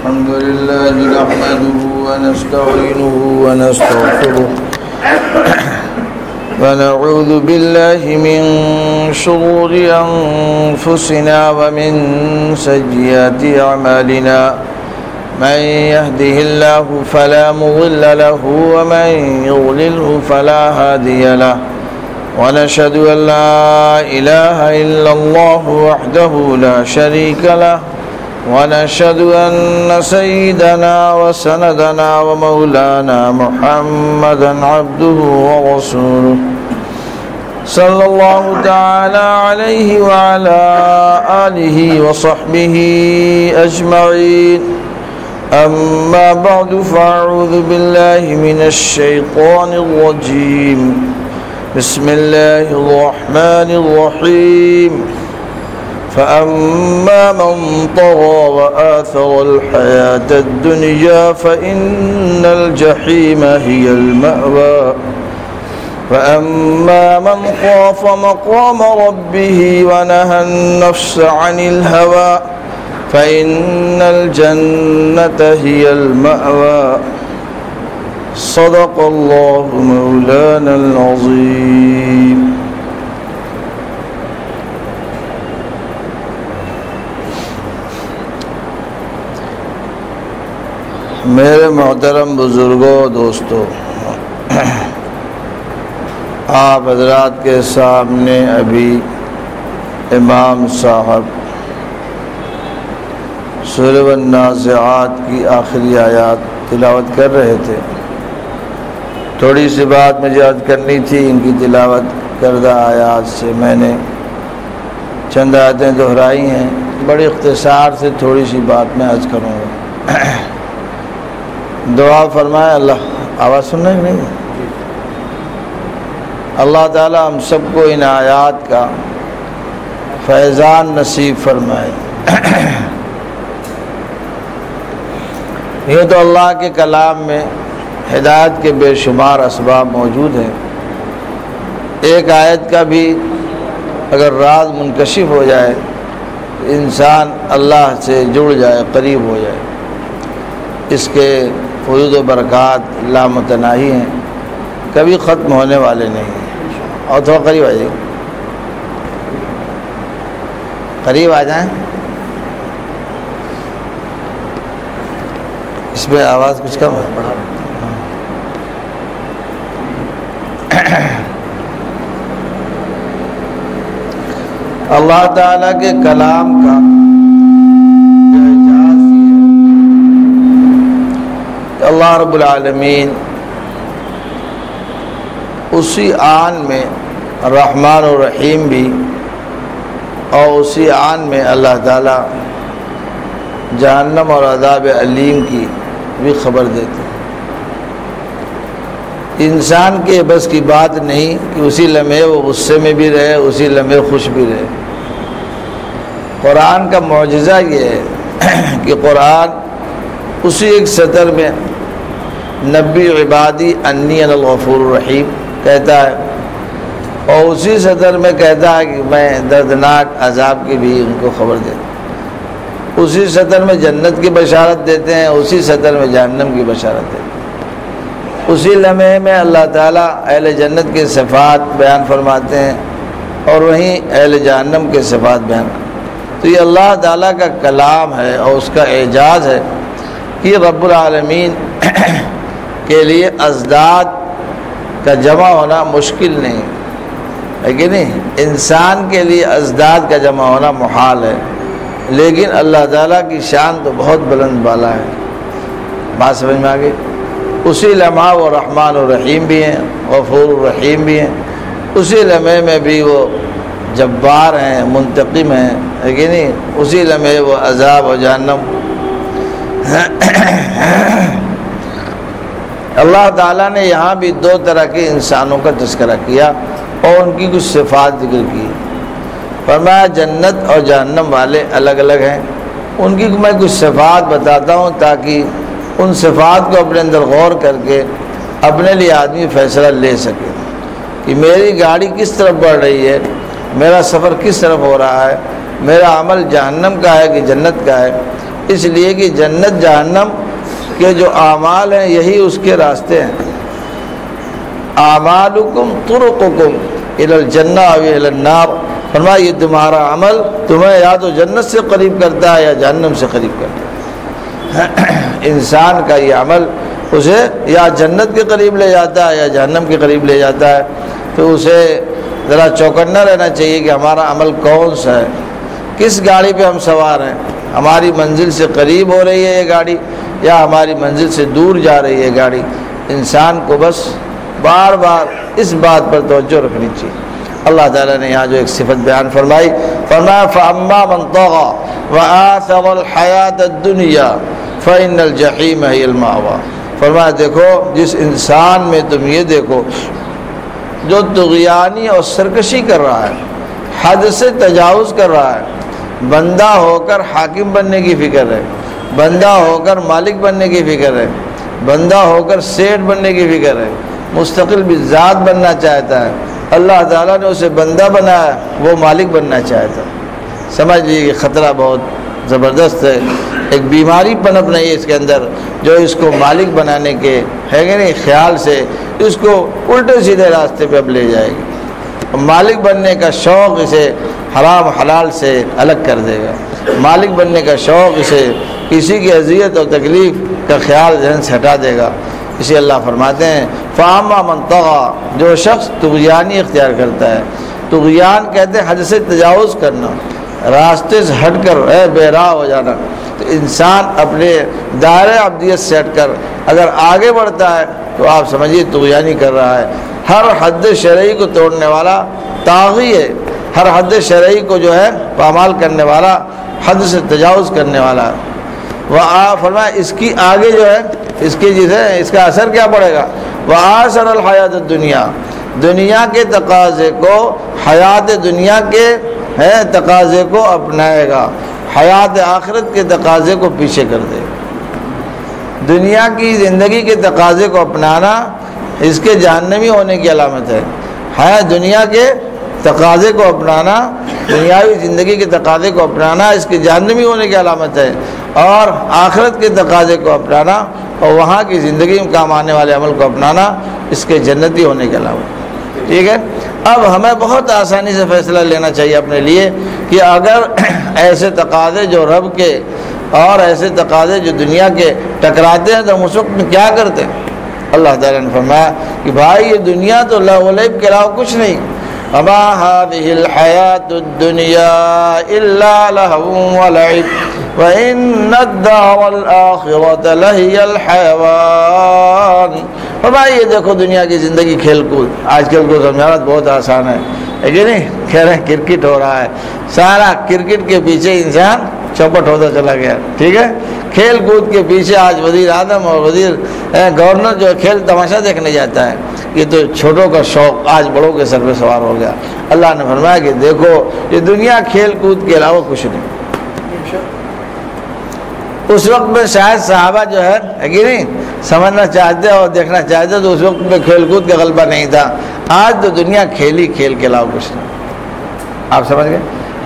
الحمد لله نحمده ونستعينه ونستغفره ونعوذ بالله من شرور أنفسنا ومن سيئات أعمالنا من يهده الله فلا مضل له ومن يضلله فلا هادي له ونشهد أن لا إله إلا الله وحده لا شريك له ونشهد أن سيدنا وسندنا ومولانا محمدا عبده ورسوله صلى الله تعالى عليه وعلى آله وصحبه أجمعين أما بعد فأعوذ بالله من الشيطان الرجيم بسم الله الرحمن الرحيم فأما من طغى وآثر الحياة الدنيا فإن الجحيم هي المأوى وأما من خاف مقام ربه ونهى النفس عن الهوى فإن الجنة هي المأوى صدق الله مولانا العظيم. میرے محترم بزرگوں دوستوں، آپ حضرات کے سامنے ابھی امام صاحب سورہ النازعات کی آخری آیات تلاوت کر رہے تھے. تھوڑی سی بات مجھے عرض کرنی تھی. ان کی تلاوت کردہ آیات سے میں نے چند آیتیں دہرائی ہیں. بڑی اختصار سے تھوڑی سی بات میں عرض کروں گا. دعا فرمائے اللہ. آواز سننا ہے نہیں؟ اللہ تعالی ہم سب کو ان آیات کا فیضان نصیب فرمائے. یہ تو اللہ کے کلام میں ہدایت کے بے شمار اسباب موجود ہیں. ایک آیت کا بھی اگر راز منکشف ہو جائے انسان اللہ سے جڑ جائے، قریب ہو جائے. اس کے فیوض و برکات لامتناہی ہیں، کبھی ختم ہونے والے نہیں ہیں. اور تھوڑا قریب آ جائیں، قریب آ جائیں. اس میں آواز کچھ کم ہے. اللہ تعالیٰ کے کلام کا اعجاز یہ ہے کہ اللہ رب العالمین اسی آن میں رحمان و رحیم بھی، اور اسی آن میں اللہ تعالیٰ جہنم اور عذاب علیم کی بھی خبر دیتے ہیں. انسان کے بس کی بات نہیں کہ اسی لمحے وہ غصے میں بھی رہے، اسی لمحے خوش بھی رہے. قرآن کا معجزہ یہ ہے کہ قرآن اسی ایک سطر میں نبی عبادی انی انا الغفور الرحیم کہتا ہے، اور اسی سطر میں کہتا ہے کہ میں دردناک عذاب کی بھی ان کو خبر دیتا ہوں. اسی سطر میں جنت کی بشارت دیتے ہیں، اسی سطر میں جہنم کی بشارت دیتے ہیں. اسی لمحے میں اللہ تعالیٰ اہل جنت کے صفات بیان فرماتے ہیں اور وہیں اہل جہنم کے صفات بیان کرتے ہیں. تو یہ اللہ تعالیٰ کا کلام ہے اور اس کا اعجاز ہے کہ رب العالمین کے لیے ازداد کا جمع ہونا مشکل نہیں ہے کہ نہیں. انسان کے لیے ازداد کا جمع ہونا محال ہے، لیکن اللہ تعالیٰ کی شان تو بہت بلند بالا ہے. بات سمجھ میں آ گئی؟ اسی لمحہ وہ رحمان الرحیم بھی ہیں، غفور الرحیم بھی ہیں. اسی لمحے میں بھی وہ جبار ہیں، منتقم ہیں، ہے کہ نہیں. اسی لمحے وہ عذاب و جہنم. اللہ تعالیٰ نے یہاں بھی دو طرح کے انسانوں کا تذکرہ کیا اور ان کی کچھ صفات ذکر کی. فرمایا جنت اور جہنم والے الگ الگ ہیں. ان کی میں کچھ صفات بتاتا ہوں تاکہ ان صفات کو اپنے اندر غور کر کے اپنے لیے آدمی فیصلہ لے سکے کہ میری گاڑی کس طرف بڑھ رہی ہے، میرا سفر کس طرف ہو رہا ہے، میرا عمل جہنم کا ہے کہ جنت کا ہے. اس لیے کہ جنت جہنم کے جو اعمال ہیں یہی اس کے راستے ہیں. اعمالکم طرقکم الی الجنہ و الی النار. فرمایا یہ تمہارا عمل تمہیں یا تو جنت سے قریب کرتا ہے یا جہنم سے قریب کرتا ہے. انسان کا یہ عمل اسے یا جنت کے قریب لے جاتا ہے یا جہنم کے قریب لے جاتا ہے. تو اسے ذرا چوکنا رہنا چاہیے کہ ہمارا عمل کون سا ہے, کس گاڑی پہ ہم سوار ہیں, ہماری منزل سے قریب ہو رہی ہے یہ گاڑی یا ہماری منزل سے دور جا رہی ہے گاڑی. انسان کو بس بار بار اس بات پر توجہ رکھنی چاہیے. اللہ تعالیٰ نے یہاں جو ایک صفت بیان فرمائی, فرمایا فَأَمَّا مَنْ طَغَى وَآثَرَ الْحَيَاةَ الدُّنْيَا فَإِنَّ الْجَحِيمَ هِيَ الْمَأْوَىٰ. فرمایا دیکھو جس انسان میں تم یہ دیکھو جو طغیانی اور سرکشی کر رہا ہے, حد سے تجاوز کر رہا ہے, بندہ ہو کر حاکم بننے کی فکر ہے, بندہ ہو کر مالک بننے کی فکر ہے, بندہ ہو کر سیٹ بننے کی فکر ہے, مستقل بذات بننا چاہتا ہے. اللہ تعالیٰ نے اسے بندہ بنایا, وہ مالک بننا چاہتا ہے. سمجھ لیجیے کہ خطرہ بہت زبردست ہے. ایک بیماری پنپ نہیں ہے اس کے اندر جو اس کو مالک بنانے کے ہے کہ نہیں خیال سے اس کو الٹے سیدھے راستے پہ اب لے جائے گی. مالک بننے کا شوق اسے حرام حلال سے الگ کر دے گا. مالک بننے کا شوق اسے کسی کی اذیت اور تکلیف کا خیال ذہن سے ہٹا دے گا. اسی اللہ فرماتے ہیں فَأَمَّا مَنْ طَغَى, جو شخص طغیانی اختیار کرتا ہے. طغیان کہتے ہیں حد سے تجاوز کرنا, راستے سے ہٹ کر بے راہ ہو جانا. تو انسان اپنے دائرۂ عبدیت سے ہٹ کر اگر آگے بڑھتا ہے تو آپ سمجھیے طغیانی کر رہا ہے. ہر حد شرعی کو توڑنے والا طاغی ہے, ہر حد شرعی کو جو ہے پامال کرنے والا, حد سے تجاوز کرنے والا. فرمایا اس کی آگے جو ہے اس کی اس کا اثر کیا پڑے گا. وآثر الحیات الدنیا, دنیا کے تقاضے کو حیات دنیا کے تقاضے کو اپنائے گا, حیات آخرت کے تقاضے کو پیچھے کر دے گا. دنیا کی زندگی کے تقاضے کو اپنانا اس کے جہنمی ہونے کی علامت ہے. دنیا کے تقاضے کو اپنانا, دنیاوی زندگی کے تقاضے کو اپنانا اس کے جہنمی ہونے کی علامت ہے, اور آخرت کے تقاضے کو اپنانا اور وہاں کی زندگی میں کام آنے والے عمل کو اپنانا اس کے جنتی ہونے کی علامت. ٹھیک ہے, اب ہمیں بہت آسانی سے فیصلہ لینا چاہیے اپنے لیے کہ اگر ایسے تقاضے جو رب کے اور ایسے تقاضے جو دنیا کے ٹکراتے ہیں تو ہم اس وقت میں کیا کرتے ہیں. اللہ تعالیٰ نے فرمایا کہ بھائی یہ دنیا تو لہو و لعب کے علاوہ کچھ نہیں. وما هذه الحياة الدنيا إلا لهو ولعب وإن الدار الآخرة لهي الحيوان. فرمایا یہ دیکھو دنیا کی زندگی کھیل کود, آج کل کو سمجھانا بہت آسان ہے کہ نہیں, کہہ رہے ہیں کرکٹ ہو رہا ہے, سارا کرکٹ کے پیچھے انسان چوپٹ ہوتا چلا گیا. ٹھیک ہے, کھیل کود کے پیچھے آج وزیر اعظم اور وزیر گورنر جو کھیل تماشا دیکھنے جاتا ہے. یہ تو چھوٹوں کا شوق آج بڑوں کے سر پہ سوار ہو گیا. اللہ نے فرمایا کہ دیکھو یہ دنیا کھیل کود کے علاوہ کچھ نہیں. اس وقت میں شاید صحابہ جو ہے کہ نہیں سمجھنا چاہتے اور دیکھنا چاہتے تو اس وقت میں کھیل کود کا غلبہ نہیں تھا. آج تو دنیا کھیل ہی کھیل کے علاوہ کچھ نہیں. آپ سمجھ گئے.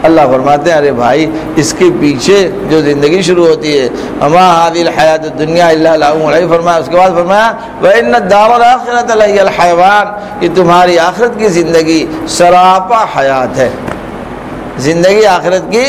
اللہ فرماتے ہیں ارے بھائی اس کے پیچھے جو زندگی شروع ہوتی ہے وما هذه الحیات الدنیا الا لهو ولعب. فرمایا اس کے بعد فرمایا وان الدار الاخرۃ لهی الحیوان, یہ تمہاری آخرت کی زندگی سراپا حیات ہے. زندگی آخرت کی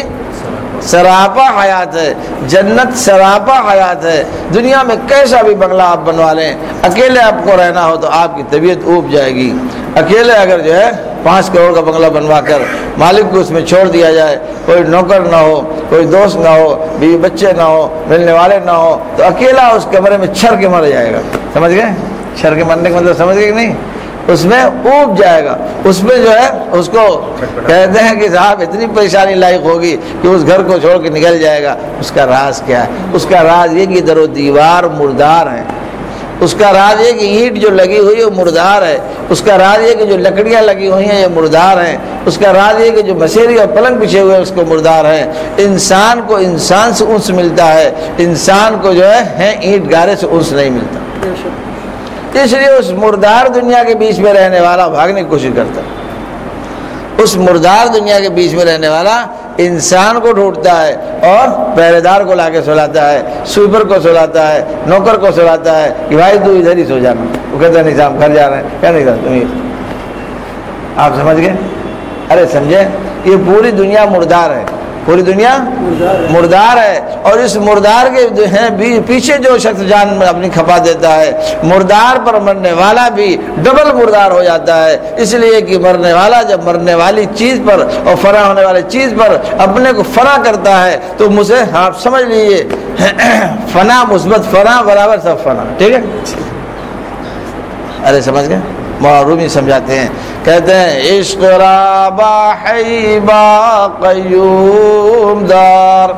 سراپا حیات ہے, جنت سراپا حیات ہے. دنیا میں کیسا بھی بنگلہ آپ بنوا لیں, اکیلے آپ کو رہنا ہو تو آپ کی طبیعت اوب جائے گی. اکیلے اگر جو ہے 5 کروڑ کا بنگلہ بنوا کر مالک کو اس میں چھوڑ دیا جائے, کوئی نوکر نہ ہو, کوئی دوست نہ ہو, بیوی بچے نہ ہو, ملنے والے نہ ہو, تو اکیلا اس کمرے میں چھر کے مر جائے گا. سمجھ گئے, چھر کے مرنے کا مطلب سمجھ گئے کہ نہیں, اس میں اوب جائے گا. اس میں جو ہے اس کو کہتے ہیں کہ صاحب اتنی پریشانی لاحق ہوگی کہ اس گھر کو چھوڑ کے نکل جائے گا. اس کا راز کیا ہے؟ اس کا راز یہ کہ در و دیوار مردار ہیں. اس کا راز یہ کہ اینٹ جو لگی ہوئی ہے وہ مردار ہے. اس کا راز یہ کہ جو لکڑیاں لگی ہوئی ہیں یہ مردار ہیں. اس کا راز یہ کہ جو مسیری اور پلنگ بچھے ہوئے ہیں اس کو مردار ہیں. انسان کو انسان سے انس ملتا ہے, انسان کو جو ہے اینٹ گارے سے انس نہیں ملتا. اس لیے اس مردار دنیا کے بیچ میں رہنے والا بھاگنے کی کوشش کرتا ہے. اس مردار دنیا کے بیچ میں رہنے والا انسان کو ڈھونڈتا ہے اور پہرے دار کو لا کے سلاتا ہے، سویپر کو سلاتا ہے، نوکر کو سلاتا ہے کہ بھائی تو ادھر ہی سو جانا، وہ کہتا ہے نہیں صاحب گھر جا رہے ہیں، کیا نہیں تم آپ سمجھ گئے؟ ارے سمجھے، یہ پوری دنیا مردار ہے، پوری دنیا مردار ہے، اور اس مردار کے جو ہے پیچھے جو شخص جان اپنی کھپا دیتا ہے، مردار پر مرنے والا بھی ڈبل مردار ہو جاتا ہے، اس لیے کہ مرنے والا جب مرنے والی چیز پر اور فنا ہونے والی چیز پر اپنے کو فنا کرتا ہے تو مجھے آپ سمجھ لیجیے فنا مثبت فنا برابر سب فنا، ٹھیک ہے؟ ارے سمجھ گئے؟ رومی سمجھاتے ہیں، کہتے ہیں عشق رابا حیبا قیوم دار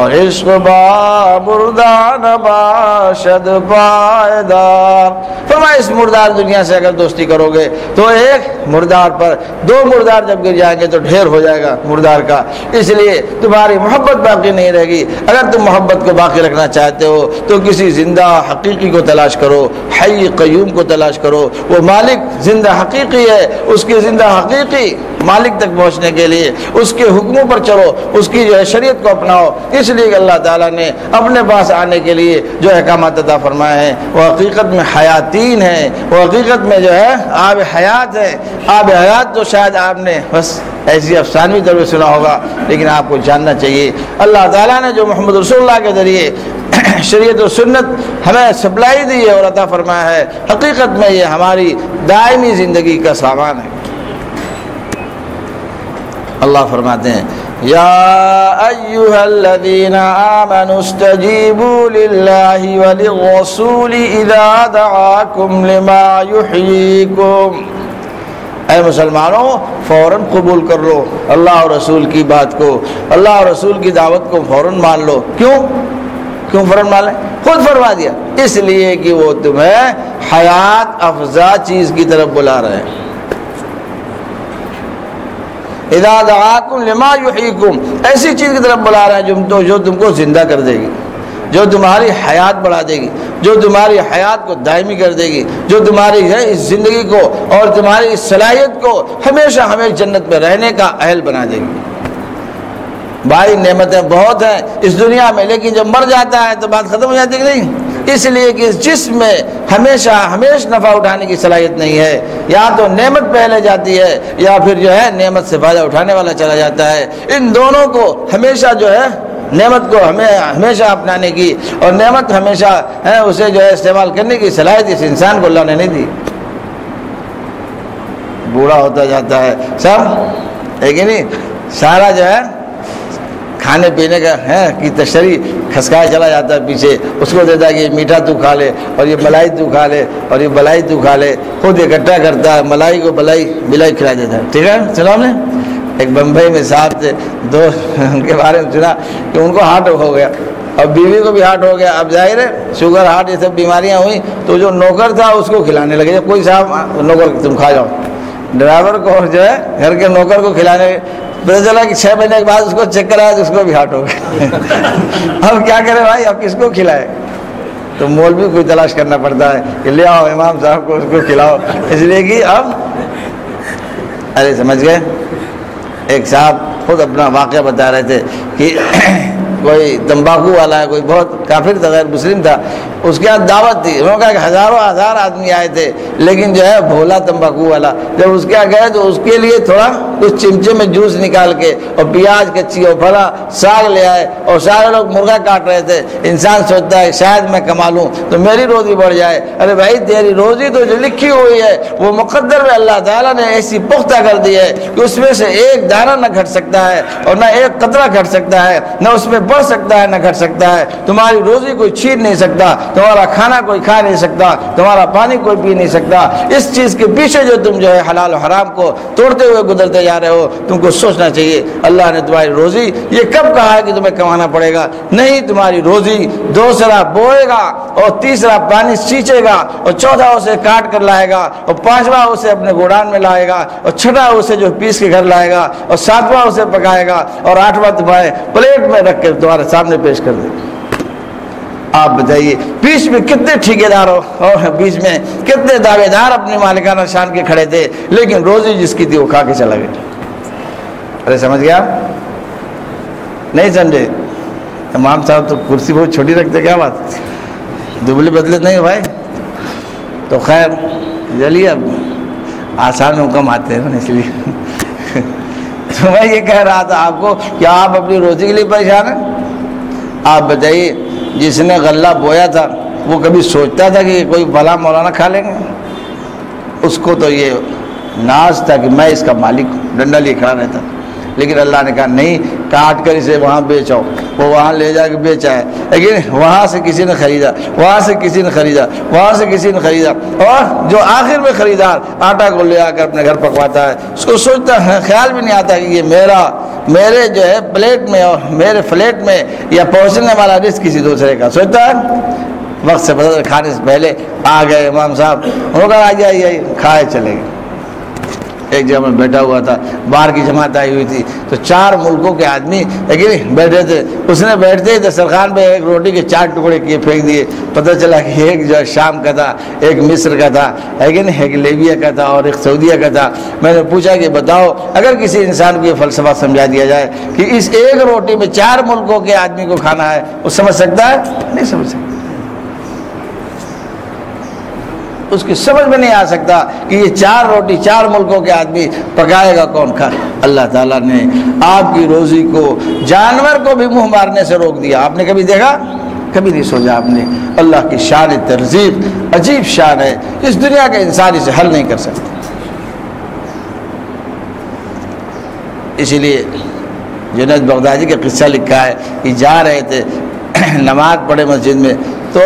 اور عشق با مردان باشد پائیدار۔ فرمایا اس مردار دنیا سے اگر دوستی کرو گے تو ایک مردار پر دو مردار جب گر جائیں گے تو ڈھیر ہو جائے گا مردار کا، اس لیے تمہاری محبت باقی نہیں رہے گی۔ اگر تم محبت کو باقی رکھنا چاہتے ہو تو کسی زندہ حقیقی کو تلاش کرو، حی قیوم کو تلاش کرو، وہ مالک زندہ حقیقی ہے، اس کے زندہ حقیقی مالک تک پہنچنے کے لیے اس کے حکموں پر چلو، اس کی جو ہے شریعت کو اپناؤ، اس لیے کہ اللہ تعالیٰ نے اپنے پاس آنے کے لیے جو احکامات عطا فرمائے ہیں وہ حقیقت میں حیاتین ہیں، وہ حقیقت میں جو ہے آب حیات ہے۔ آب حیات تو شاید آپ نے بس ایسی افسانوی طور پہ سنا ہوگا، لیکن آپ کو جاننا چاہیے اللہ تعالیٰ نے جو محمد رسول اللہ کے ذریعے شریعت و سنت ہمیں سپلائی دی ہے اور عطا فرمایا ہے، حقیقت میں یہ ہماری دائمی زندگی کا سامان ہے۔ اللہ فرماتے ہیں یا ایھا الذین آمنوا استجیبوا للہ وللرسول اذا دعاکم لما یحییکم، اے مسلمانوں فوراً قبول کر لو اللہ اور رسول کی بات کو، اللہ اور رسول کی دعوت کو فوراً مان لو۔ کیوں فوراً مان لیں؟ خود فرما دیا، اس لیے کہ وہ تمہیں حیات افزا چیز کی طرف بلا رہے ہیں۔ اذا دعاکم لما یحییکم، ایسی چیز کی طرف بلا رہے ہیں جو تم کو زندہ کر دے گی، جو تمہاری حیات بڑھا دے گی، جو تمہاری حیات کو دائمی کر دے گی، جو تمہاری ہے اس زندگی کو اور تمہاری اس صلاحیت کو ہمیشہ ہمیشہ جنت میں رہنے کا اہل بنا دے گی۔ بھائی نعمتیں بہت ہیں اس دنیا میں، لیکن جب مر جاتا ہے تو بات ختم ہو جاتی ہے کہ نہیں؟ اس لیے کہ اس جسم میں ہمیشہ نفع اٹھانے کی صلاحیت نہیں ہے، یا تو نعمت پہلے جاتی ہے یا پھر جو ہے نعمت سے فائدہ اٹھانے والا چلا جاتا ہے۔ ان دونوں کو ہمیشہ جو ہے نعمت کو ہمیشہ اپنانے کی اور نعمت ہمیشہ ہے اسے جو ہے استعمال کرنے کی صلاحیت اس انسان کو اللہ نے نہیں دی۔ بوڑھا ہوتا جاتا ہے سب، ہے کہ نہیں؟ سارا جو ہے کھانے پینے کا ہے کہ تشریح کھسکایا چلا جاتا ہے پیچھے، اس کو دیتا ہے کہ یہ میٹھا تو کھا لے اور یہ ملائی تو کھا لے اور یہ بلائی تو کھا لے، خود اکٹھا کرتا ہے ملائی کو بلائی کھلا دیتا ہے، ٹھیک ہے؟ چلو ہم نے ایک بمبئی میں صاحب تھے، دو ان کے بارے میں سنا کہ ان کو ہارٹ ہو گیا اور بیوی کو بھی ہارٹ ہو گیا۔ اب ظاہر ہے شوگر ہارٹ یہ سب بیماریاں ہوئیں تو جو نوکر تھا اس کو کھلانے لگے، جب کوئی صاحب نوکر تم کھا جاؤ، ڈرائیور کو جو ہے گھر کے نوکر کو کھلانے، پتہ چلا کہ 6 مہینے کے بعد اس کو چیک کرایا تو اس کو بھی ہارٹ ہو گیا۔ اب کیا کرے بھائی، اب کس کو کھلائے؟ تو مولوی کوئی تلاش کرنا پڑتا ہے کہ لے آؤ امام صاحب کو اس کو کھلاؤ، اس لیے کہ اب ارے سمجھ گئے۔ ایک صاحب خود اپنا واقعہ بتا رہے تھے کہ کوئی تمباکو والا ہے، کوئی بہت کافر تھا، غیر مسلم تھا، اس کے یہاں دعوت تھی، انہوں نے کہا کہ ہزار آدمی آئے تھے، لیکن جو ہے بھولا تمباکو والا جب اس کے یہاں گئے تو اس کے لیے تھوڑا کچھ چمچے میں جوس نکال کے اور پیاز کچی اور پھلا ساگ لے آئے، اور سارے لوگ مرغا کاٹ رہے تھے۔ انسان سوچتا ہے شاید میں کما لوں تو میری روزی بڑھ جائے، ارے بھائی تیری روزی تو جو لکھی ہوئی ہے وہ مقدر میں اللہ تعالیٰ نے ایسی پختہ کر دی ہے کہ اس میں سے ایک دانہ نہ گھٹ سکتا ہے اور نہ ایک قطرہ گھٹ سکتا ہے، نہ اس میں بڑھ سکتا ہے نہ گھٹ سکتا ہے۔ تمہاری روزی کوئی چھین نہیں سکتا، تمہارا کھانا کوئی کھا نہیں سکتا، تمہارا پانی کوئی پی نہیں سکتا۔ اس چیز کے پیچھے جو تم جو ہے حلال و حرام کو توڑتے ہوئے گزرتے جا رہے ہو، تم کو سوچنا چاہیے اللہ نے تمہاری روزی یہ کب کہا ہے کہ تمہیں کمانا پڑے گا؟ نہیں، تمہاری روزی دوسرا بوئے گا اور تیسرا پانی سینچے گا اور چوتھا اسے کاٹ کر لائے گا اور پانچواں اسے اپنے گوڈان میں لائے گا اور چھٹا اسے جو پیس کے گھر لائے گا اور ساتواں اسے پکائے گا اور آٹھواں تمہارے پلیٹ میں رکھ کے تمہارے سامنے پیش کر دے۔ آپ بتائیے بیچ میں کتنے ٹھیکیدار اور بیچ میں کتنے دعوے دار اپنی مالکانہ شان کے کھڑے تھے، لیکن روزی جس کی تھی وہ کھا کے چلا گیا۔ ارے سمجھ گیا؟ نہیں سمجھے؟ امام صاحب تو کرسی بہت چھوٹی رکھتے، کیا بات، دبلے بدلے نہیں بھائی. تو خیر چلیے اب آسان حکم آتے ہیں نا، اس لیے تو میں یہ کہہ رہا تھا آپ کو، کیا آپ اپنی روزی کے لیے پریشان ہیں؟ آپ بتائیے، جس نے غلہ بویا تھا وہ کبھی سوچتا تھا کہ کوئی بھلا مولانا کھا لیں گے؟ اس کو تو یہ ناز تھا کہ میں اس کا مالک ہوں، ڈنڈا لیے کھڑا رہتا. لیکن اللہ نے کہا نہیں، کاٹ کر اسے وہاں بیچاؤ. وہ وہاں لے جا کے بیچا ہے، لیکن وہاں سے کسی نے خریدا، وہاں سے کسی نے خریدا، وہاں سے کسی نے خریدا، اور جو آخر میں خریدار آٹا کو لے آ کر اپنے گھر پکواتا ہے، اس کو سوچتا ہے، خیال بھی نہیں آتا کہ یہ میرے جو ہے پلیٹ میں اور میرے فلیٹ میں یا پہنچنے والا رزق کسی دوسرے کا. سوچتا ہے وقت سے بدل کھانے سے پہلے آ گئے امام صاحب، انہوں نے کہا آ جائیے، کھائے چلے گئے. ایک جگہ میں بیٹھا ہوا تھا، باہر کی جماعت آئی ہوئی تھی، تو 4 ملکوں کے آدمی لیکن بیٹھے تھے. اس نے بیٹھتے ہی دسترخوان پہ ایک روٹی کے 4 ٹکڑے کیے پھینک دیے. پتہ چلا کہ ایک جو ہے شام کا تھا، ایک مصر کا تھا، ایک لیبیا کا تھا اور ایک سعودیہ کا تھا. میں نے پوچھا کہ بتاؤ، اگر کسی انسان کو یہ فلسفہ سمجھا دیا جائے کہ اس ایک روٹی میں 4 ملکوں کے آدمی کو کھانا ہے، وہ سمجھ سکتا ہے؟ نہیں سمجھ سکتا. اس کی سمجھ میں نہیں آ سکتا کہ یہ 4 روٹی 4 ملکوں کے آدمی پکائے گا کون کھا. اللہ تعالیٰ نے آپ کی روزی کو جانور کو بھی منہ مارنے سے روک دیا. آپ نے کبھی دیکھا؟ کبھی نہیں سوچا آپ نے. اللہ کی شان ترزیق عجیب شان ہے، اس دنیا کا انسان اسے حل نہیں کر سکتا. اسی لیے جنید بغدادی کا قصہ لکھا ہے کہ جا رہے تھے نماز پڑھے مسجد میں، تو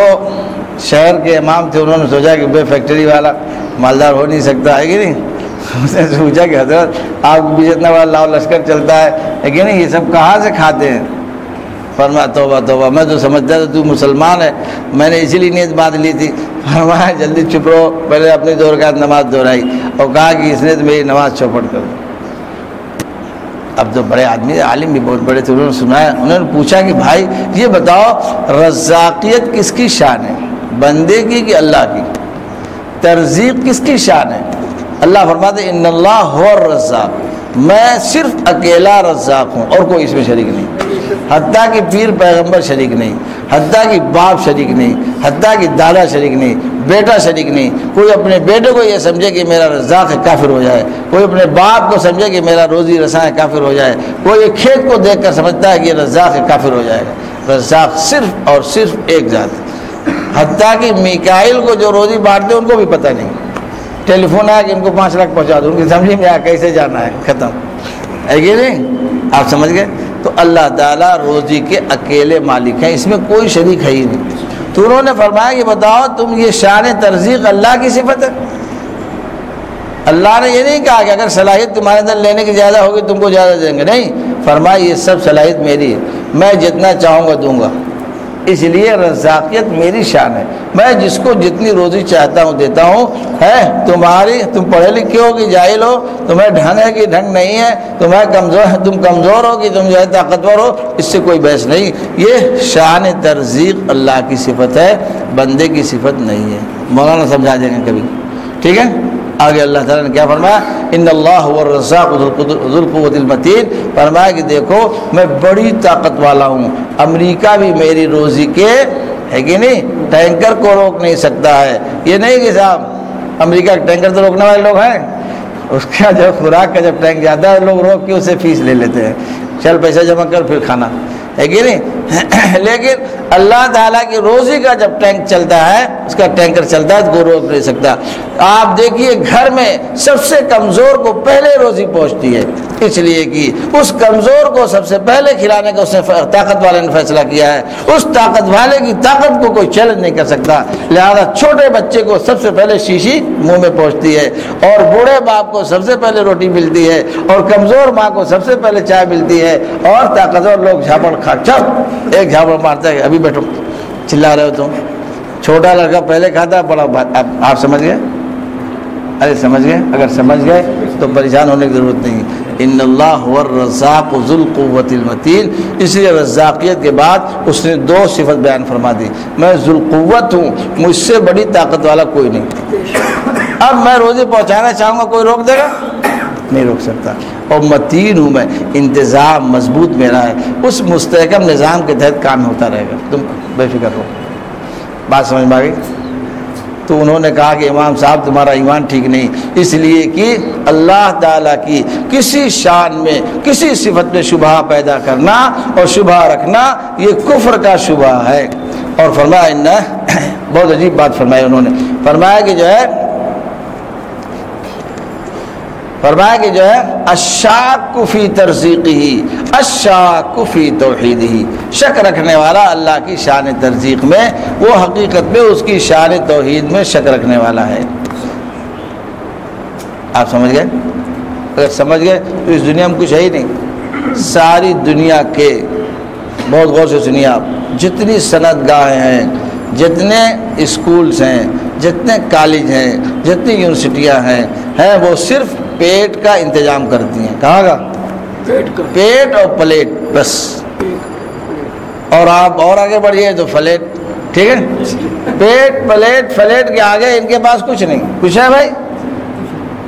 شہر کے امام تھے، انہوں نے سوچا کہ بے فیکٹری والا مالدار ہو نہیں سکتا ہے کہ نہیں. اس نے سوچا کہ حضرت آپ کو بھی اتنا بڑا لاؤ لشکر چلتا ہے کہ نہیں، یہ سب کہاں سے کھاتے ہیں؟ فرمایا توبہ توبہ، میں تو سمجھتا تھا تو مسلمان ہے، میں نے اسی لیے نیت باندھ لی تھی. فرمایا جلدی چپ رہو. پہلے اپنی 2 رکعت نماز دہرائی اور کہا کہ اس نے تو میری نماز چوپٹ کر دی. اب تو بڑے آدمی عالم بھی بہت بڑے تھے، انہوں نے سنایا، انہوں نے پوچھا کہ بھائی یہ بتاؤ رزاقیت کس کی شان ہے، بندے کی کہ اللہ کی؟ ترزیق کس کی شان ہے؟ اللہ فرماتے ہیں ان اللہ هو الرزاق، میں صرف اکیلا رزاق ہوں اور کوئی اس میں شریک نہیں. حتیٰ کہ پیر پیغمبر شریک نہیں، حتیٰ کہ باپ شریک نہیں، حتیٰ کہ دادا شریک نہیں، بیٹا شریک نہیں. کوئی اپنے بیٹے کو یہ سمجھے کہ میرا رزاق ہے، کافر ہو جائے. کوئی اپنے باپ کو سمجھے کہ میرا روزی رساں ہے، کافر ہو جائے. کوئی ایک کھیت کو دیکھ کر سمجھتا ہے کہ یہ رزاق ہے، کافر ہو جائے گا. رزاق صرف اور صرف ایک ذات ہے. حتیٰ کہ میکائیل کو جو روزی بانٹتے ان کو بھی پتہ نہیں. ٹیلی فون آیا کہ ان کو 5 لاکھ پہنچا دو، ان کی سمجھ میں آیا کیسے جانا ہے، ختم ہے کہ نہیں. آپ سمجھ گئے؟ تو اللہ تعالیٰ روزی کے اکیلے مالک ہیں، اس میں کوئی شریک ہے ہی نہیں. تو انہوں نے فرمایا کہ بتاؤ تم یہ شان ترزیق اللہ کی صفت ہے؟ اللہ نے یہ نہیں کہا کہ اگر صلاحیت تمہارے اندر لینے کی زیادہ ہوگی تم کو زیادہ دیں گے، نہیں. فرمایا یہ سب صلاحیت میری ہے، میں جتنا چاہوں گا دوں گا. اس لیے رزاقیت میری شان ہے، میں جس کو جتنی روزی چاہتا ہوں دیتا ہوں. ہے تم پڑھے لکھے ہو کہ جاہل ہو، تمہیں ڈھنگ ہے کہ ڈھنگ نہیں ہے، تم کمزور ہو کہ تم جو ہے طاقتور ہو، اس سے کوئی بحث نہیں. یہ شان ترزیق اللہ کی صفت ہے، بندے کی صفت نہیں ہے. مولانا سمجھا دیں گے کبھی، ٹھیک ہے. آگے اللہ تعالیٰ نے کیا فرمایا؟ ان اللہ هو الرزاق ذو القوة المتین. فرمایا کہ دیکھو میں بڑی طاقت والا ہوں، امریکہ بھی میری روزی کے ہے کہ نہیں ٹینکر کو روک نہیں سکتا ہے. یہ نہیں کہ صاحب امریکہ کے ٹینکر تو روکنے والے لوگ ہیں، اس کا جو خوراک کا جب ٹینک جاتا ہے لوگ روک کے اسے فیس لے لیتے ہیں، چل پیسہ جمع کر پھر کھانا، ہے کہ نہیں. لیکن اللہ تعالیٰ کی روزی کا جب ٹینک چلتا ہے، اس کا ٹینکر چلتا ہے تو کوئی روک نہیں سکتا. آپ دیکھیے گھر میں سب سے کمزور کو پہلے روزی پہنچتی ہے، اس لیے کہ اس کمزور کو سب سے پہلے کھلانے کا اس نے طاقت والے نے فیصلہ کیا ہے. اس طاقت والے کی طاقت کو کوئی چیلنج نہیں کر سکتا. لہذا چھوٹے بچے کو سب سے پہلے شیشی منہ میں پہنچتی ہے، اور بوڑھے باپ کو سب سے پہلے روٹی ملتی ہے، اور کمزور ماں کو سب سے پہلے چائے ملتی ہے، اور طاقتور لوگ جھاپڑ کھا چپ ایک جھاپڑ مارتا ہے، ابھی بیٹھو چلا رہے ہو تم. چھوٹا لڑکا پہلے کھاتا ہے، بڑا آپ سمجھ گئے؟ ارے سمجھ گئے؟ اگر سمجھ گئے تو پریشان ہونے کی ضرورت نہیں. ان اللہ هو الرزاق ذو القوة المتین. اس لیے رزاقیت کے بعد اس نے 2 صفت بیان فرما دی. میں ذو القوت ہوں، مجھ سے بڑی طاقت والا کوئی نہیں. اب میں روزی پہنچانا چاہوں گا، کوئی روک دے گا؟ نہیں روک سکتا. اور متین ہوں میں، انتظام مضبوط میرا ہے، اس مستحکم نظام کے تحت کام ہوتا رہے گا، تم بے فکر رہو. بات سمجھ میں آ گئی؟ تو انہوں نے کہا کہ امام صاحب تمہارا ایمان ٹھیک نہیں، اس لیے کہ اللہ تعالیٰ کی کسی شان میں کسی صفت میں شبہ پیدا کرنا اور شبہ رکھنا یہ کفر کا شبہ ہے. اور فرمایا بہت عجیب بات فرمائی انہوں نے، فرمایا کہ جو ہے الشاک فی ترزیقہ الشاک فی توحیدہ، شک رکھنے والا اللہ کی شان ترزیق میں، وہ حقیقت میں اس کی شان توحید میں شک رکھنے والا ہے. آپ سمجھ گئے؟ اگر سمجھ گئے تو اس دنیا میں کچھ ہے ہی نہیں. ساری دنیا کے، بہت غور سے سنیے آپ، جتنی صنعت گاہیں ہیں، جتنے اسکولز ہیں، جتنے کالج ہیں، جتنی یونیورسٹیاں ہیں وہ صرف پیٹ کا انتظام کرتی ہیں. کہاں کا؟ پیٹ اور پلیٹ بس. اور آپ اور آگے بڑھیے تو فلیٹ. ٹھیک ہے، پیٹ پلیٹ فلیٹ کے آگے ان کے پاس کچھ نہیں. کچھ ہے بھائی؟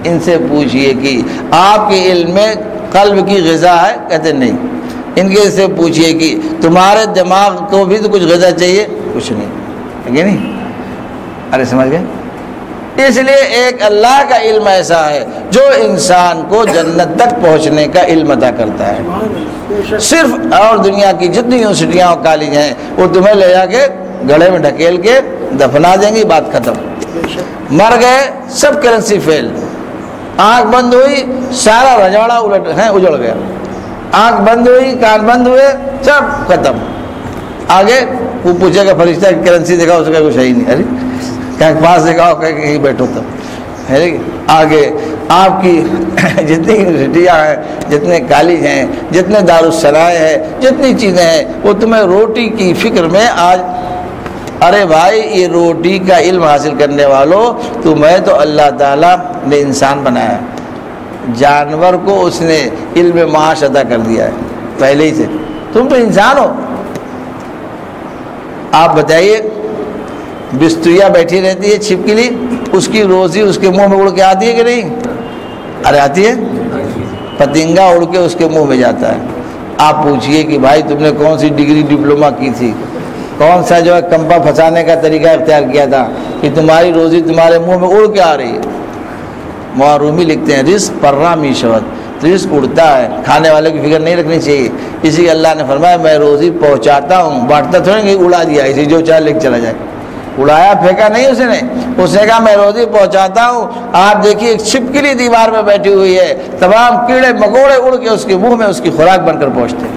ان سے پوچھئے کہ آپ کے علم میں قلب کی غذا ہے؟ کہتے نہیں. ان کے سے پوچھئے کہ تمہارے دماغ کو بھی تو کچھ غذا چاہیے؟ کچھ نہیں. ہے نہیں؟ ارے سمجھ گئے؟ اس لیے ایک اللہ کا علم ایسا ہے جو انسان کو جنت تک پہنچنے کا علم عطا کرتا ہے. صرف اور دنیا کی جتنی یونیورسٹیاں اور کالج ہیں وہ تمہیں لے جا کے گڑھے میں ڈھکیل کے دفنا دیں گی، بات ختم. مر گئے سب کرنسی فیل. آنکھ بند ہوئی سارا رجواڑا اجڑ گیا. آنکھ بند ہوئی، کان بند ہوئے، سب ختم. آگے وہ پوچھے گا فرشتہ کرنسی دیکھا، اس کا کچھ ہے ہی نہیں. ارے کہیں پاس دیکھا کہ کہیں بیٹھو تب. آگے آپ کی جتنی یونیورسٹیاں ہیں، جتنے کالج ہیں، جتنے دارالصنائع ہیں، جتنی چیزیں ہیں، وہ تمہیں روٹی کی فکر میں آج. ارے بھائی یہ روٹی کا علم حاصل کرنے والوں، تمہیں تو اللہ تعالیٰ نے انسان بنایا ہے، جانور کو اس نے علم معاش عطا کر دیا ہے پہلے ہی سے. تم تو انسان ہو. آپ بتائیے، بستویا بیٹھی رہتی ہے چھپکلی، اس کی روزی اس کے منہ میں اڑ کے آتی ہے کہ نہیں؟ ارے آتی ہے. پتنگا اڑ کے اس کے منہ میں جاتا ہے. آپ پوچھئے کہ بھائی تم نے کون سی ڈگری ڈپلوما کی تھی، کون سا جو ہے کمپا پھنسانے کا طریقہ اختیار کیا تھا کہ تمہاری روزی تمہارے منہ میں اڑ کے آ رہی ہے؟ معرومی لکھتے ہیں رزق پرا میشوت، رزق اڑتا ہے، کھانے والے کی فکر نہیں رکھنی چاہیے. اسی اللہ نے فرمایا میں روزی پہنچاتا ہوں، بانٹتا تھوڑا کہ اڑا دیا اسی جو چاہے لے کے چلا جائے. اڑایا پھینکا نہیں اس نے کہا میں روزی پہنچاتا ہوں. آپ دیکھیے ایک چھپکلی دیوار میں بیٹھی ہوئی ہے، تمام کیڑے مکوڑے اڑ کے اس کے منہ میں اس کی خوراک بن کر پہنچتے ہیں.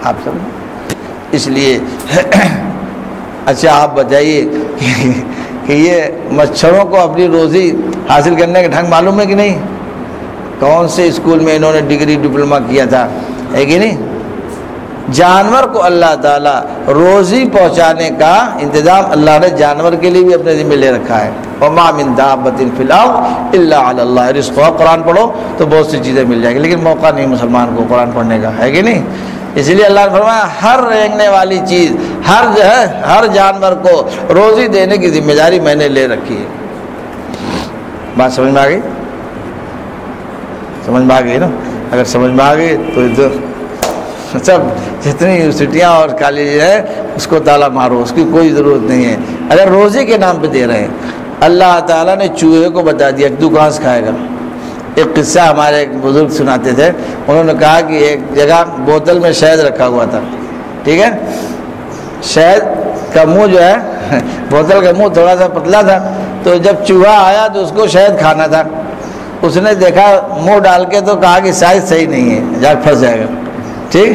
آپ سب اس لیے اچھا آپ بتائیے کہ یہ مچھروں کو اپنی روزی حاصل کرنے کا ڈھنگ معلوم ہے کہ نہیں؟ کون سے اسکول میں انہوں نے ڈگری ڈپلوما کیا تھا، ہے کہ نہیں؟ جانور کو اللہ تعالیٰ روزی پہنچانے کا انتظام اللہ نے جانور کے لیے بھی اپنے ذمہ لے رکھا ہے. وما من دابۃ فی الارض الا علی اللہ رزقها. قرآن پڑھو تو بہت سی چیزیں مل جائیں گی، لیکن موقع نہیں مسلمان کو قرآن پڑھنے کا، ہے کہ نہیں؟ اس لیے اللہ نے فرمایا ہر رینگنے والی چیز، ہر جانور کو روزی دینے کی ذمہ داری میں نے لے رکھی ہے. بات سمجھ میں آ گئی؟ سمجھ میں آ گئی نا؟ اگر سمجھ میں آ گئی تو سب جتنی یونیورسٹیاں اور کالج ہیں اس کو تالا مارو، اس کی کوئی ضرورت نہیں ہے. اگر روزی کے نام پہ دے رہے ہیں، اللہ تعالیٰ نے چوہے کو بتا دیا کہ تو گھاس کھائے گا. ایک قصہ ہمارے ایک بزرگ سناتے تھے، انہوں نے کہا کہ ایک جگہ بوتل میں شہد رکھا ہوا تھا. ٹھیک ہے، شہد کا منہ جو ہے، بوتل کا منہ تھوڑا سا پتلا تھا، تو جب چوہا آیا تو اس کو شہد کھانا تھا. اس نے دیکھا منہ ڈال کے تو کہا کہ سائز صحیح نہیں ہے، جا پھنس جائے گا. ٹھیک،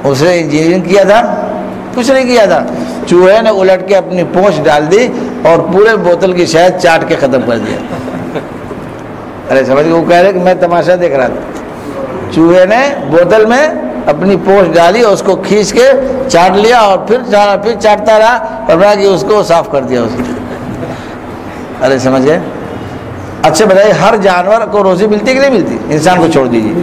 اس نے انجینئرنگ کیا تھا، کچھ نہیں کیا تھا. چوہے نے الٹ کے اپنی پونچھ ڈال دی اور پورے بوتل کی شہد چاٹ کے ختم کر دیا. ارے سمجھ گئے؟ وہ کہہ رہے کہ میں تماشا دیکھ رہا تھا. چوہے نے بوتل میں اپنی پونچھ ڈالی اور اس کو کھینچ کے چاٹ لیا اور پھر چاٹتا رہا اور بنا کہ اس کو صاف کر دیا اس نے. ارے سمجھ گئے؟ اچھا بتائیے، ہر جانور کو روزی ملتی ہے کہ نہیں ملتی؟ انسان کو چھوڑ دیجیے،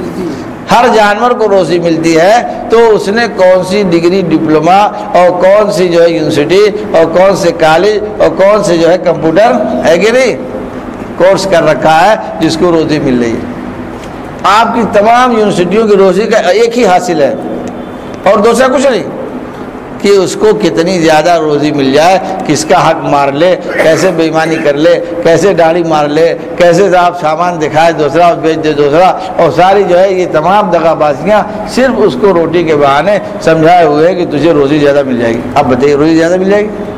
ہر جانور کو روزی ملتی ہے. تو اس نے کون سی ڈگری ڈپلوما اور کون سی جو ہے یونیورسٹی اور کون سے کالج اور کون سے جو ہے کمپیوٹر، ہے کہ نہیں؟ کورس کر رکھا ہے جس کو روزی مل رہی ہے۔ آپ کی تمام یونیورسٹیوں کی روزی کا ایک ہی حاصل ہے اور دوسرا کچھ نہیں کہ اس کو کتنی زیادہ روزی مل جائے، کس کا حق مار لے، کیسے بے ایمانی کر لے، کیسے داڑھی مار لے، کیسے آپ سامان دکھائے دوسرا اور بیچ دے دوسرا، اور ساری جو ہے یہ تمام دغا بازیاں صرف اس کو روٹی کے بہانے سمجھائے ہوئے ہیں کہ تجھے روزی زیادہ مل جائے گی۔ اب بتائیے روزی زیادہ مل جائے گی؟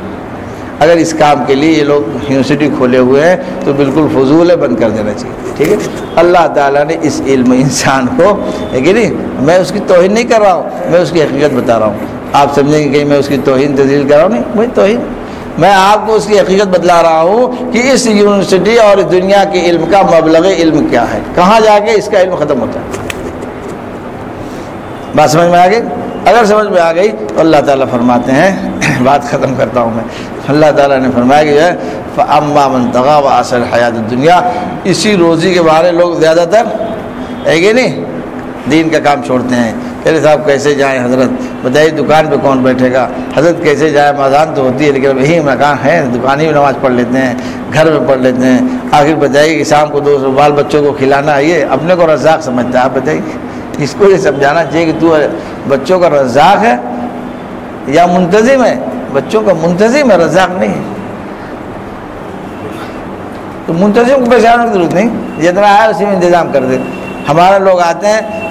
اگر اس کام کے لیے یہ لوگ یونیورسٹی کھولے ہوئے ہیں تو بالکل فضول ہے، بند کر دینا چاہیے، ٹھیک ہے۔ اللہ تعالیٰ نے اس علم انسان کو، ہے کہ نہیں، میں اس کی توہین نہیں کر رہا ہوں، میں اس کی حقیقت بتا رہا ہوں۔ آپ سمجھیں گے کہ میں اس کی توہین تذلیل کر رہا ہوں، نہیں، وہی توہین، میں آپ کو اس کی حقیقت بتلا رہا ہوں کہ اس یونیورسٹی اور دنیا کے علم کا مبلغ علم کیا ہے، کہاں جا کے اس کا علم ختم ہوتا ہے۔ بات سمجھ میں آ گئی؟ اگر سمجھ میں آ گئی تو اللہ تعالیٰ فرماتے ہیں، بات ختم کرتا ہوں میں، اللہ تعالیٰ نے فرمایا کہ جو ہے فَأَمَّا مَنْ طَغَىٰ وَآثَرَ الْحَيَاةَ الدُّنْيَا، اسی روزی کے بارے لوگ زیادہ تر ہے کہ نہیں دین کا کام چھوڑتے ہیں۔ کہ صاحب کیسے جائیں حضرت، بتائیے دکان پہ کون بیٹھے گا، حضرت کیسے جائیں، اذان تو ہوتی ہے لیکن وہی مکان ہے، دکان ہی میں نماز پڑھ لیتے ہیں، گھر میں پڑھ لیتے ہیں، آخر بتائیے کہ شام کو 200 بال بچوں کو کھلانا ہے، یہ اپنے کو رزاق سمجھتا ہے۔ آپ بتائیے اس کو یہ سمجھانا چاہیے کہ تو بچوں کا رزاق ہے یا منتظم ہے، بچوں کا منتظم ہے، رزاق نہیں ہے۔ تو منتظم کو پریشان کی ضرورت نہیں، جتنا ہے اسی میں انتظام کر دے۔ ہمارے لوگ آتے ہیں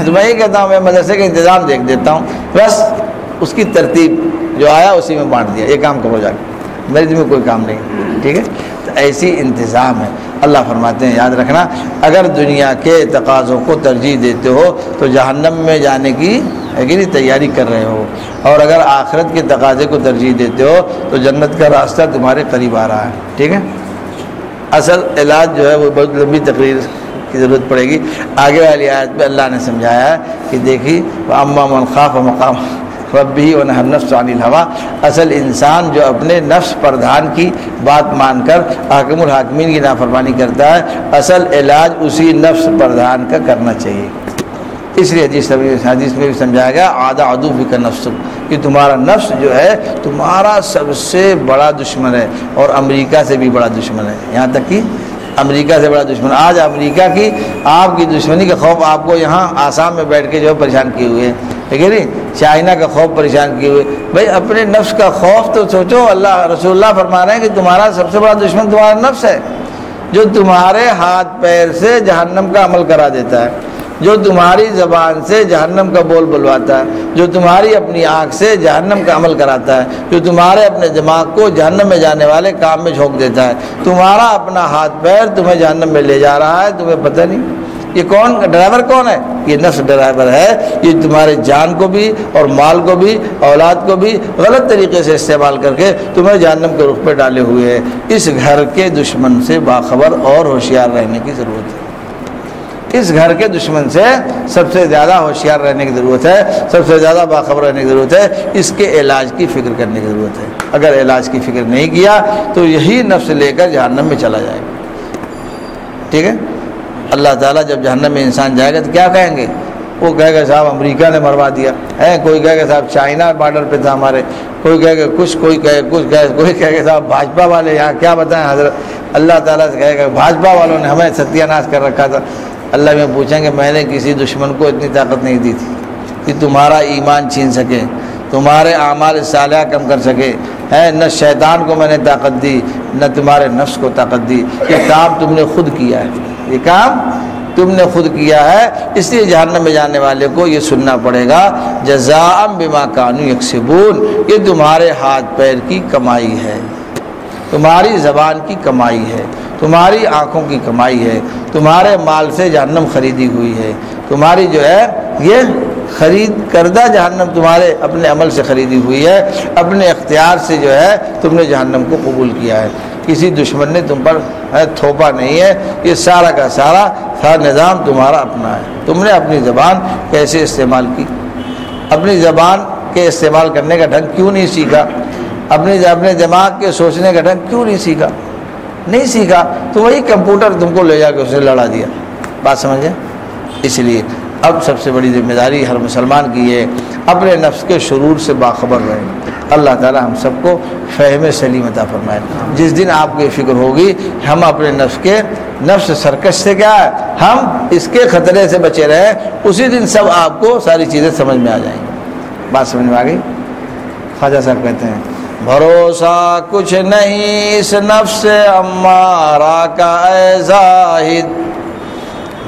تو میں یہ کہتا ہوں میں مدرسے کا انتظام دیکھ دیتا ہوں، بس اس کی ترتیب جو آیا اسی میں بانٹ دیا، یہ کام کرو جا کے، میرے میں کوئی کام نہیں، ٹھیک ہے۔ تو ایسی انتظام ہے۔ اللہ فرماتے ہیں یاد رکھنا، اگر دنیا کے تقاضوں کو ترجیح دیتے ہو تو جہنم میں جانے کی تیاری کر رہے ہو، اور اگر آخرت کے تقاضے کو ترجیح دیتے ہو تو جنت کا راستہ تمہارے قریب آ رہا ہے، ٹھیک ہے۔ اصل علاج جو ہے وہ بہت لمبی تقریر کی ضرورت پڑے گی۔ آگے والی آیت میں اللہ نے سمجھایا ہے کہ دیکھیے وَأَمَّا مَنْ خَافَ مَقَامَ رَبِّهِ وَنَهَى النَّفْسَ عَنِ الْهَوَىٰ، اصل انسان جو اپنے نفس پردھان کی بات مان کر حاکم الحاکمین کی نافرمانی کرتا ہے، اصل علاج اسی نفس پردھان کا کرنا چاہیے۔ اس لیے حدیث میں بھی سمجھایا گیا عَادَ عَدُوِّكَ نَفْسُكَ، کہ تمہارا نفس جو ہے تمہارا سب سے بڑا دشمن ہے، اور امریکہ سے بھی بڑا دشمن ہے، یہاں تک کہ امریکہ سے بڑا دشمن۔ آج امریکہ کی آپ کی دشمنی کا خوف آپ کو یہاں آسام میں بیٹھ کے جو ہے پریشان کیے ہوئے ہیں، ٹھیک ہے نہیں، چائنا کا خوف پریشان کیے ہوئے۔ بھائی اپنے نفس کا خوف تو سوچو، اللہ رسول اللہ فرما رہے ہیں کہ تمہارا سب سے بڑا دشمن تمہارا نفس ہے، جو تمہارے ہاتھ پیر سے جہنم کا عمل کرا دیتا ہے، جو تمہاری زبان سے جہنم کا بول بلواتا ہے، جو تمہاری اپنی آنکھ سے جہنم کا عمل کراتا ہے، جو تمہارے اپنے دماغ کو جہنم میں جانے والے کام میں جھونک دیتا ہے۔ تمہارا اپنا ہاتھ پیر تمہیں جہنم میں لے جا رہا ہے، تمہیں پتہ نہیں۔ یہ کون ڈرائیور کون ہے؟ یہ نفس ڈرائیور ہے، یہ تمہارے جان کو بھی اور مال کو بھی اولاد کو بھی غلط طریقے سے استعمال کر کے تمہیں جہنم کے رخ پہ ڈالے ہوئے ہے۔ اس گھر کے دشمن سے باخبر اور ہوشیار رہنے کی ضرورت ہے۔ اس گھر کے دشمن سے سب سے زیادہ ہوشیار رہنے کی ضرورت ہے، سب سے زیادہ باخبر رہنے کی ضرورت ہے، اس کے علاج کی فکر کرنے کی ضرورت ہے۔ اگر علاج کی فکر نہیں کیا تو یہی نفس لے کر جہنم میں چلا جائے گا، ٹھیک ہے۔ اللہ تعالیٰ جب جہنم میں انسان جائے گا تو کیا کہیں گے؟ وہ کہے گا صاحب امریکہ نے مروا دیا ہے، کوئی کہے گا صاحب چائنا بارڈر پہ تھا ہمارے، کوئی کہے گا کچھ، کوئی کہے کچھ، کوئی کہے گا صاحب بھاجپا والے یہاں کیا بتائیں حضرت۔ اللہ تعالیٰ سے کہے گا بھاجپا والوں نے ہمیں ستیہ ناش کر رکھا تھا۔ اللہ میں پوچھیں کہ میں نے کسی دشمن کو اتنی طاقت نہیں دی تھی کہ تمہارا ایمان چھین سکے، تمہارے اعمال صالحہ کم کر سکے، ہے نہ شیطان کو میں نے طاقت دی، نہ تمہارے نفس کو طاقت دی۔ یہ کام تم نے خود کیا ہے، یہ کام تم نے خود کیا ہے، اس لیے جہنم میں جانے والے کو یہ سننا پڑے گا جزاء بما کانوا یکسبون، یہ تمہارے ہاتھ پیر کی کمائی ہے، تمہاری زبان کی کمائی ہے، تمہاری آنکھوں کی کمائی ہے، تمہارے مال سے جہنم خریدی ہوئی ہے، تمہاری جو ہے یہ خرید کردہ جہنم تمہارے اپنے عمل سے خریدی ہوئی ہے، اپنے اختیار سے جو ہے تم نے جہنم کو قبول کیا ہے، کسی دشمن نے تم پر تھوپا نہیں ہے، یہ سارا کا سارا نظام تمہارا اپنا ہے۔ تم نے اپنی زبان کیسے استعمال کی، اپنی زبان کے استعمال کرنے کا ڈھنگ کیوں نہیں سیکھا، اپنے دماغ کے سوچنے کا ڈھنگ کیوں نہیں سیکھا، نہیں سیکھا تو وہی کمپیوٹر تم کو لے جا کے اسے لڑا دیا۔ بات سمجھیں؟ اس لیے اب سب سے بڑی ذمہ داری ہر مسلمان کی ہے اپنے نفس کے شرور سے باخبر رہے۔ اللہ تعالی ہم سب کو فہم سلیم عطا فرمائے۔ جس دن آپ کو یہ فکر ہوگی ہم اپنے نفس سرکش سے کیا ہے ہم اس کے خطرے سے بچے رہے، اسی دن سب آپ کو ساری چیزیں سمجھ میں آ جائیں گی۔ بات سمجھ میں آ گئی؟ خواجہ صاحب کہتے ہیں بھروسہ کچھ نہیں اس نفس امارہ کا اے زاہد،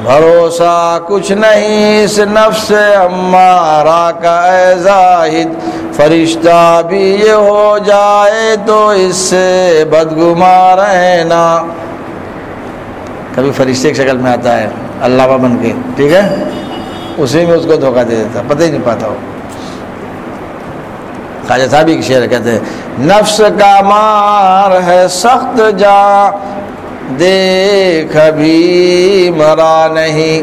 بھروسہ کچھ نہیں اس نفس امارہ کا اے زاہد، فرشتہ بھی یہ ہو جائے تو اس سے بدگماں رہنا۔ کبھی فرشتے کی شکل میں آتا ہے علامہ بن کے، ٹھیک ہے، اسی میں اس کو دھوکہ دے دیتا، پتہ ہی نہیں پاتا ہو۔ خواجہ صاحب کی شعر کہتے ہیں نفس کا مار ہے سخت جاں دیکھ ابھی مرا نہیں،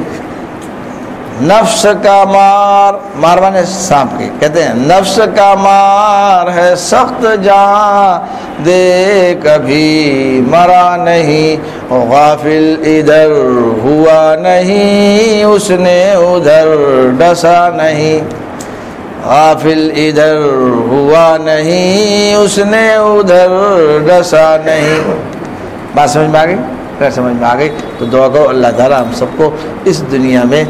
نفس کا مار مانے سانپ کے، کہتے ہیں نفس کا مار ہے سخت جاں دیکھ ابھی مرا نہیں، غافل ادھر ہوا نہیں اس نے ادھر ڈسا نہیں، غافل ادھر ہوا نہیں اس نے ادھر ڈسا نہیں۔ بات سمجھ میں آ گئی؟ اگر سمجھ میں آ گئی تو دعا کرو اللہ تعالیٰ ہم سب کو اس دنیا میں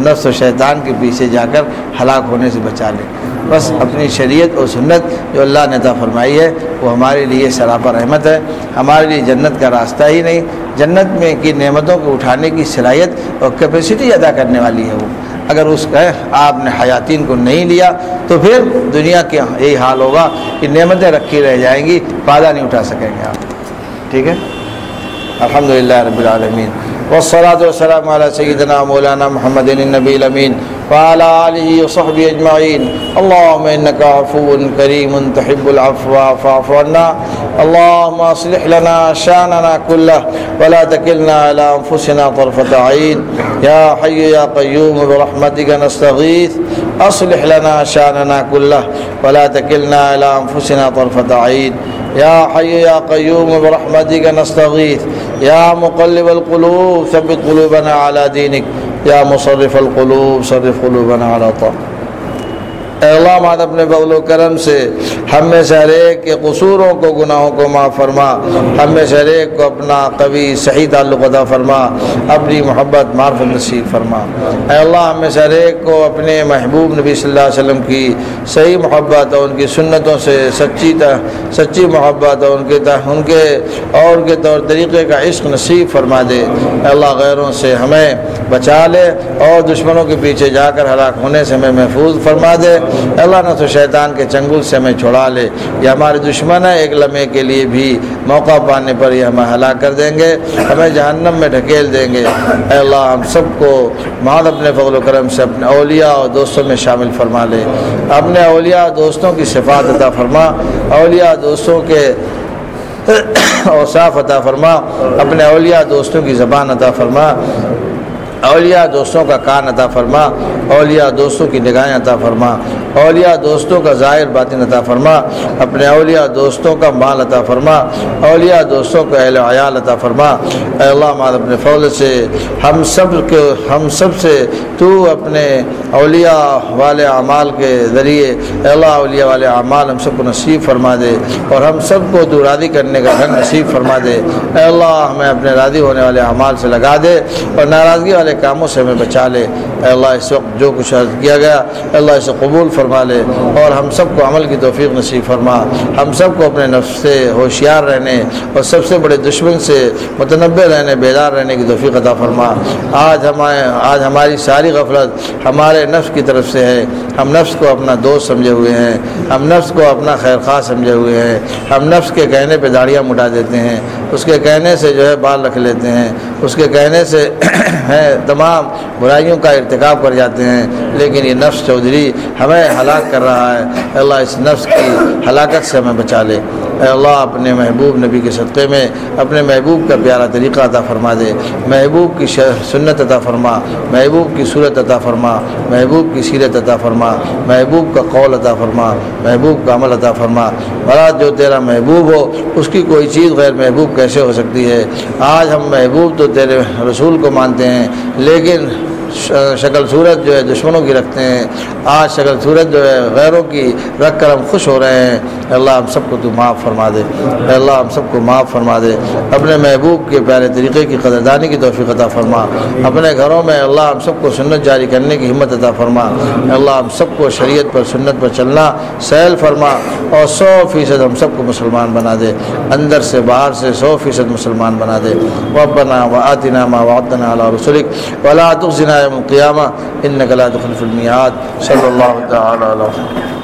نفس و شیطان کے پیچھے جا کر ہلاک ہونے سے بچا لے۔ بس اپنی شریعت اور سنت جو اللہ نے عطا فرمائی ہے وہ ہمارے لیے سراپا رحمت ہے، ہمارے لیے جنت کا راستہ ہی نہیں، جنت میں کی نعمتوں کو اٹھانے کی صلاحیت اور کیپیسٹی ادا کرنے والی ہے وہ۔ اگر اس کا آپ نے حیاتین کو نہیں لیا تو پھر دنیا کے یہی حال ہوگا کہ نعمتیں رکھی رہ جائیں گی، فائدہ نہیں اٹھا سکیں گے آپ۔ ٹھیک ہے، الحمدللہ رب العالمین والصلاة والسلام علی سیدنا مولانا محمد النبی الامین وعلی آلہ وصحبہ اجمعین۔ اللہم انکا عفو کریم تحب العفو فاعف عنا، اللہم اصلح لنا شاننا کلہ ولا تکلنا الی انفسنا طرفۃ عین، یا حی یا قیوم برحمتک نستغیث اصلح لنا شاننا کلہ ولا تکلنا الی انفسنا طرفۃ عین، یا حی یا قیوم برحمتک نستغیث، یا مقلب القلوب ثبت قلوبنا علی دینک، یا مصرف القلوب صرف قلوبنا علی طاعتک۔ اے اللہ مات اپنے فضل و کرم سے ہم میں سے ہر ایک کے قصوروں کو گناہوں کو معاف فرما، ہم میں سے ہر ایک کو اپنا قوی صحیح تعلق عطا فرما، اپنی محبت معرفت نصیب فرما۔ اے اللہ ہم میں سے ہر ایک کو اپنے محبوب نبی صلی اللہ علیہ وسلم کی صحیح محبت اور ان کی سنتوں سے سچی محبت اور ان کے طور طریقے کا عشق نصیب فرما دے۔ اے اللہ غیروں سے ہمیں بچا لے اور دشمنوں کے پیچھے جا کر ہلاک ہونے سے ہمیں محفوظ فرما دے۔ اللہ نہ تو شیطان کے چنگل سے ہمیں چھڑا لے، یا ہمارے دشمن ہے ایک لمحے کے لیے بھی موقع پانے پر یہ ہمیں ہلاک کر دیں گے، ہمیں جہنم میں ڈھکیل دیں گے۔ اے اللہ ہم سب کو مال اپنے فضل و کرم سے اپنے اولیاء اور دوستوں میں شامل فرما لے، اپنے اولیاء دوستوں کی صفات عطا فرما، اولیاء دوستوں کے اوصاف عطا فرما، اپنے اولیاء دوستوں کی زبان عطا فرما، اولیاء دوستوں کا کان عطا فرما، اولیاء دوستوں کی نگاہیں عطا فرما، اولیاء دوستوں کا ظاہر باطن عطا فرما، اپنے اولیاء دوستوں کا مال عطا فرما، اولیاء دوستوں کا اہل و عیال عطا فرما۔ اے اللہ ہمارے اپنے فضل سے ہم سب سے تو اپنے اولیاء والے اعمال کے ذریعے اے اللہ اولیاء والے اعمال ہم سب کو نصیب فرما دے، اور ہم سب کو تو راضی کرنے کا ڈھنگ نصیب فرما دے۔ اے اللہ ہمیں اپنے راضی ہونے والے اعمال سے لگا دے اور ناراضگی والے کاموں سے ہمیں بچا لے۔ اے اللہ اس وقت جو کچھ عرض کیا گیا اے اللہ اسے قبول فرما لے، اور ہم سب کو عمل کی توفیق نصیب فرما، ہم سب کو اپنے نفس سے ہوشیار رہنے اور سب سے بڑے دشمن سے متنبع رہنے، بیدار رہنے کی توفیق عطا فرما۔ آج ہماری ساری غفلت ہمارے نفس کی طرف سے ہے، ہم نفس کو اپنا دوست سمجھے ہوئے ہیں، ہم نفس کو اپنا خیر خواہ سمجھے ہوئے ہیں، ہم نفس کے کہنے پہ داڑیاں مٹا دیتے ہیں، اس کے کہنے سے جو ہے بال رکھ لیتے ہیں، اس کے کہنے سے تمام برائیوں کا ارتکاب کر جاتے ہیں، لیکن یہ نفس چودھری ہمیں ہلاک کر رہا ہے۔ اے اللہ اس نفس کی ہلاکت سے ہمیں بچا لے۔ اے اللہ اپنے محبوب نبی کے صدقے میں اپنے محبوب کا پیارا طریقہ عطا فرما دے، محبوب کی سنت عطا فرما، محبوب کی صورت عطا فرما، محبوب کی سیرت عطا فرما، محبوب کا قول عطا فرما، محبوب کا عمل عطا فرما۔ مراد جو تیرا محبوب ہو اس کی کوئی چیز غیر محبوب کیسے ہو سکتی ہے؟ آج ہم محبوب تو تیرے رسول کو مانتے ہیں، لیکن شکل صورت جو ہے دشمنوں کی رکھتے ہیں، آج شکل صورت جو ہے غیروں کی رکھ کر ہم خوش ہو رہے ہیں۔ اللہ ہم سب کو تو معاف فرما دے، اللہ ہم سب کو معاف فرما دے، اپنے محبوب کے پیارے طریقے کی قدردانی کی توفیق عطا فرما، اپنے گھروں میں اللہ ہم سب کو سنت جاری کرنے کی ہمت عطا فرما، اللہ ہم سب کو شریعت پر سنت پر چلنا سہل فرما، اور 100% ہم سب کو مسلمان بنا دے، اندر سے باہر سے 100% مسلمان بنا دے۔ ربنا وآتنا ما وعدتنا على رسلك ولا تخزنا يوم القيامة إنك لا تخلف الميعاد۔ صلی اللہ تعالی علیہ وسلم۔